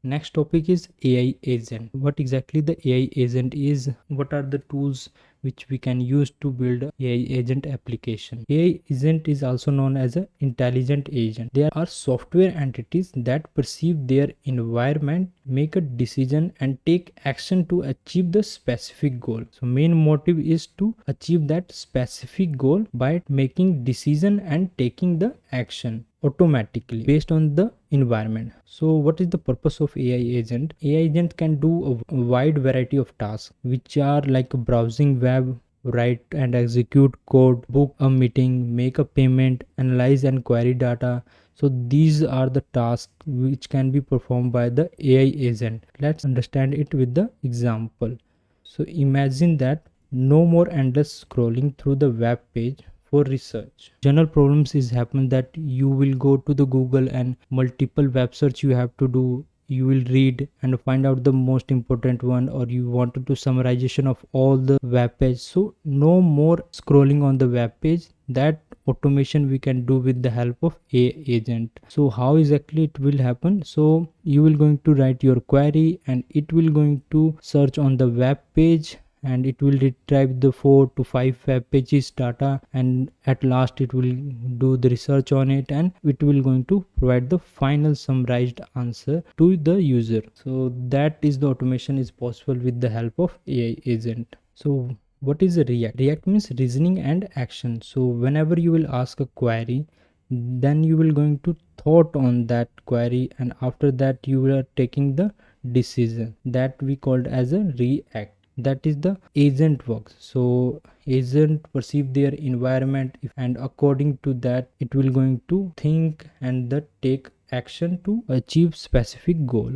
Next topic is AI agent. What exactly the AI agent is? What are the tools which we can use to build a AI agent application? AI agent is also known as an intelligent agent. There are software entities that perceive their environment, make a decision and take action to achieve the specific goal. So main motive is to achieve that specific goal by making decision and taking the action automatically based on the environment. So what is the purpose of AI agent? AI agent can do a wide variety of tasks which are like browsing web, write and execute code, book a meeting, make a payment, analyze and query data. So these are the tasks which can be performed by the AI agent. Let's understand it with the example. So imagine that no more endless scrolling through the web page for research. General problems is happen that you will go to the Google and multiple web search you have to do. You will read and find out the most important one, or you want to do summarization of all the web page. So no more scrolling on the web page. That automation we can do with the help of AI agent. So how exactly it will happen? So you will going to write your query and it will going to search on the web page, and it will retrieve the 4 to 5 web pages data, and at last it will do the research on it, and it will going to provide the final summarized answer to the user. So that is the automation is possible with the help of AI agent. So what is a react means reasoning and action. So whenever you will ask a query, then you will going to thought on that query, and after that you are taking the decision. That we called as a react. That is the agent works. So agent perceive their environment, and according to that it will going to think and the take action to achieve specific goal.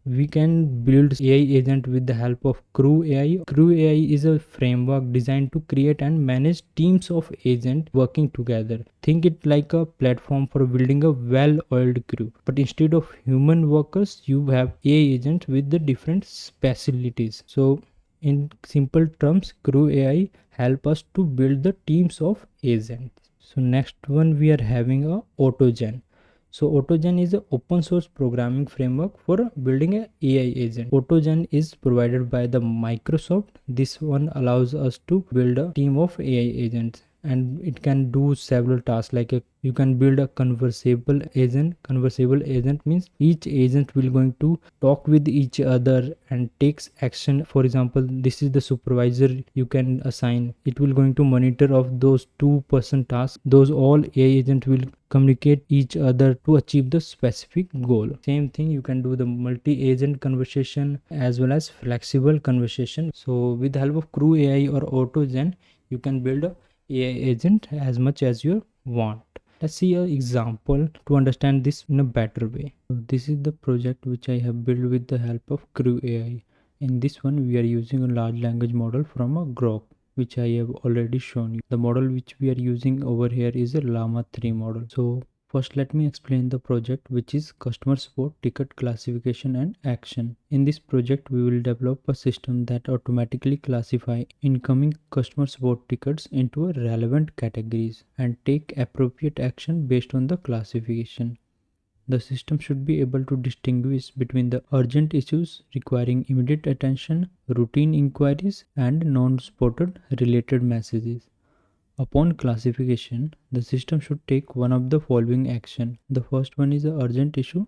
We can build AI agent with the help of Crew AI. Crew AI is a framework designed to create and manage teams of agents working together. Think it like a platform for building a well-oiled crew. But instead of human workers, you have AI agents with the different specialties. So in simple terms, Crew AI help us to build the teams of agents. So next one we are having a AutoGen. So AutoGen is an open source programming framework for building an AI agent. AutoGen is provided by the Microsoft. This one allows us to build a team of AI agents, and it can do several tasks like you can build a conversable agent. Conversable agent means each agent will going to talk with each other and takes action. For example, this is the supervisor you can assign. It will going to monitor of those 2-person tasks. Those all AI agent will communicate each other to achieve the specific goal. Same thing, you can do the multi-agent conversation as well as flexible conversation. So with the help of Crew AI or AutoGen, you can build a AI agent as much as you want. Let's see an example to understand this in a better way. So this is the project which I have built with the help of Crew AI. In this one, we are using a large language model from a Grok, which I have already shown you. The model which we are using over here is a Llama 3 model. So first let me explain the project, which is customer support ticket classification and action. In this project we will develop a system that automatically classify incoming customer support tickets into a relevant categories and take appropriate action based on the classification. The system should be able to distinguish between the urgent issues requiring immediate attention, routine inquiries, and non-spotted related messages. Upon classification, the system should take one of the following action. The first one is an urgent issue.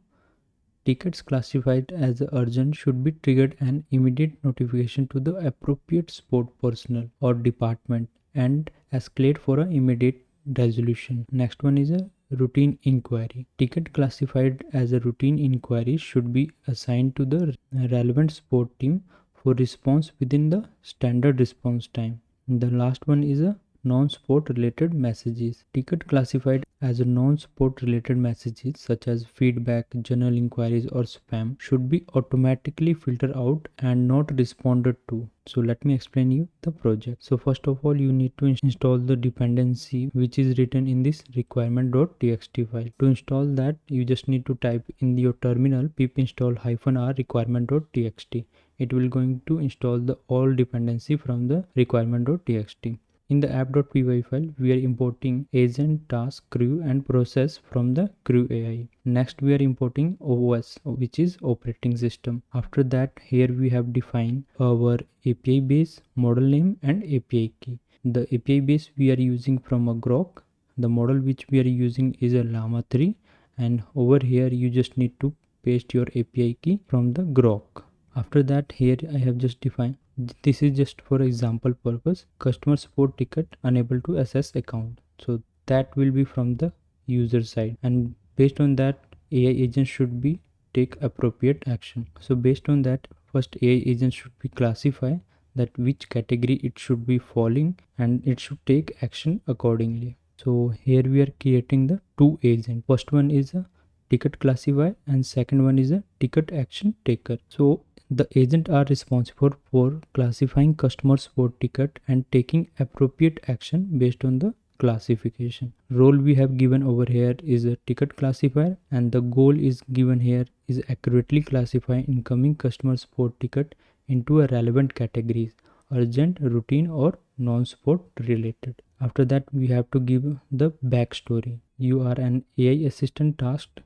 Tickets classified as urgent should be triggered an immediate notification to the appropriate support personnel or department and escalate for an immediate resolution. Next one is a routine inquiry. Ticket classified as a routine inquiry should be assigned to the relevant support team for response within the standard response time. The last one is a non-sport related messages. Ticket classified as a non-sport related messages such as feedback, general inquiries or spam should be automatically filtered out and not responded to. So let me explain you the project. So first of all, you need to install the dependency which is written in this requirement.txt file. To install that, you just need to type in your terminal pip install -r requirement.txt. It will going to install the all dependency from the requirement.txt. In the app.py file, we are importing agent, task, crew and process from the crew AI. Next, we are importing OS, which is operating system. After that, here we have defined our API base, model name and API key. The API base we are using from a Grok. The model which we are using is a Llama 3, and over here you just need to paste your API key from the Grok. After that, here I have just defined, this is just for example purpose, customer support ticket unable to access account. So that will be from the user side, and based on that AI agent should be take appropriate action. So based on that, first AI agent should be classify that which category it should be falling, and it should take action accordingly. So here we are creating the two agents. First one is a ticket classifier and second one is a ticket action taker. So the agent are responsible for classifying customer support ticket and taking appropriate action based on the classification. Role we have given over here is a ticket classifier, and the goal is given here is accurately classify incoming customer support ticket into a relevant categories: urgent, routine or non-support related. After that, we have to give the backstory. You are an AI assistant tasked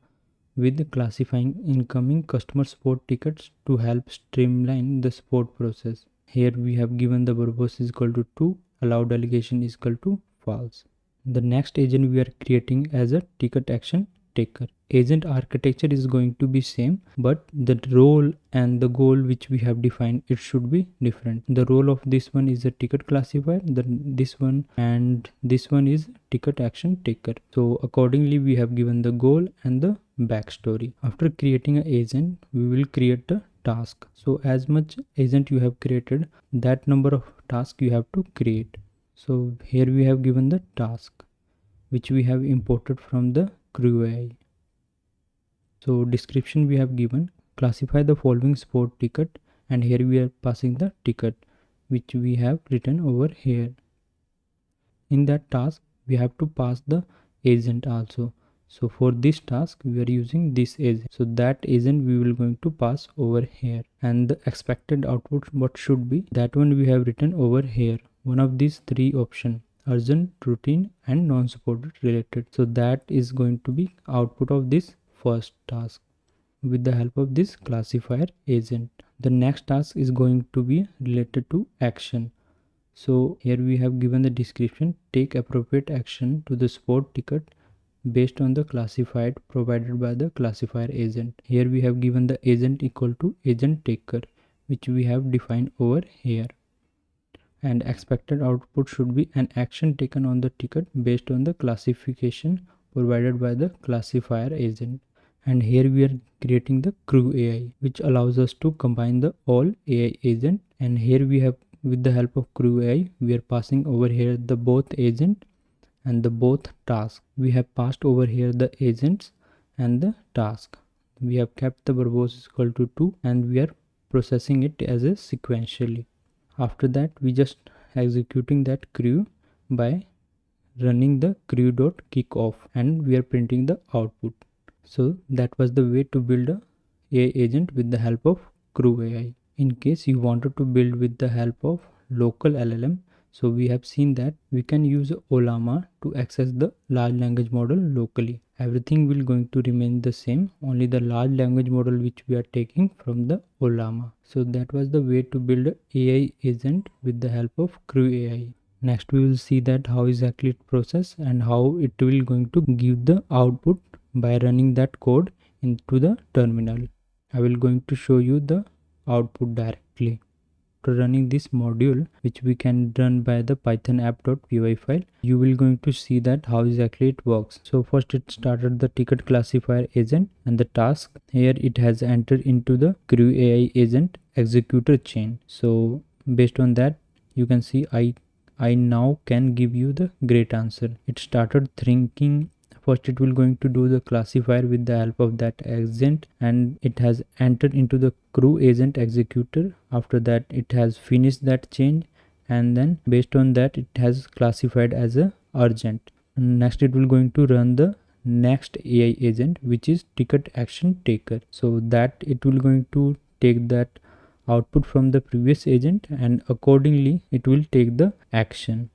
with classifying incoming customer support tickets to help streamline the support process. Here we have given the purpose is equal to true, allow delegation is equal to false. The next agent we are creating as a ticket action taker. Agent architecture is going to be same, but the role and the goal which we have defined, it should be different. The role of this one is a ticket classifier, this one and this one is ticket action taker. So accordingly we have given the goal and the backstory. After creating an agent, we will create a task. So as much agent you have created, that number of tasks you have to create. So here we have given the task which we have imported from the crew AI. So description we have given, classify the following support ticket, and here we are passing the ticket which we have written over here. In that task we have to pass the agent also. So for this task we are using this agent, so that agent we will going to pass over here, and the expected output what should be, that one we have written over here. One of these three options: urgent, routine and non-supported related. So that is going to be output of this first task with the help of this classifier agent. The next task is going to be related to action. So here we have given the description, take appropriate action to the support ticket based on the classified provided by the classifier agent. Here we have given the agent equal to agent taker, which we have defined over here, and expected output should be an action taken on the ticket based on the classification provided by the classifier agent. And here we are creating the crew AI, which allows us to combine the all AI agent. And here we have, with the help of crew AI, we are passing over here the both agent and the both task. We have passed over here the agents and the task. We have kept the verbose is equal to 2 and we are processing it as a sequentially. After that, we just executing that crew by running the crew.kickoff, and we are printing the output. So that was the way to build a AI agent with the help of crew AI. In case you wanted to build with the help of local LLM, so we have seen that we can use Ollama to access the large language model locally. Everything will going to remain the same, only the large language model which we are taking from the Ollama. So that was the way to build an AI agent with the help of crew AI. Next we will see that how exactly it process and how it will going to give the output by running that code into the terminal. I will going to show you the output directly. After running this module, which we can run by the python app.py file, you will going to see that how exactly it works. So first it started the ticket classifier agent and the task. Here it has entered into the crew AI agent executor chain. So based on that, you can see I now can give you the great answer. It started thinking. First it will going to do the classifier with the help of that agent, and it has entered into the crew agent executor. After that it has finished that change, and then based on that it has classified as a urgent. Next it will going to run the next AI agent, which is ticket action taker. So that it will going to take that output from the previous agent and accordingly it will take the action.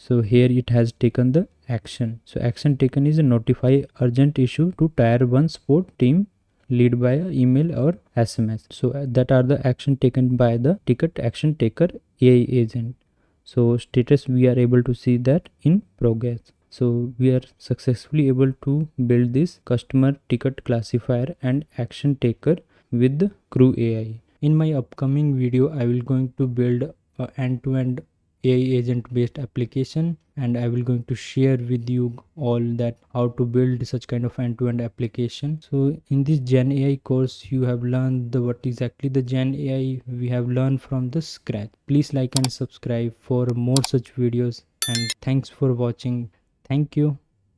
So here it has taken the action. So action taken is a notify urgent issue to tier 1 support team lead by email or SMS. So that are the action taken by the ticket action taker AI agent. So status, we are able to see that in progress. So we are successfully able to build this customer ticket classifier and action taker with the Crew AI. In my upcoming video, I will going to build a end-to-end AI agent based application, and I will going to share with you all that how to build such kind of end-to-end application. So in this Gen AI course, you have learned the what exactly the Gen AI we have learned from the scratch. Please like and subscribe for more such videos, and thanks for watching. Thank you.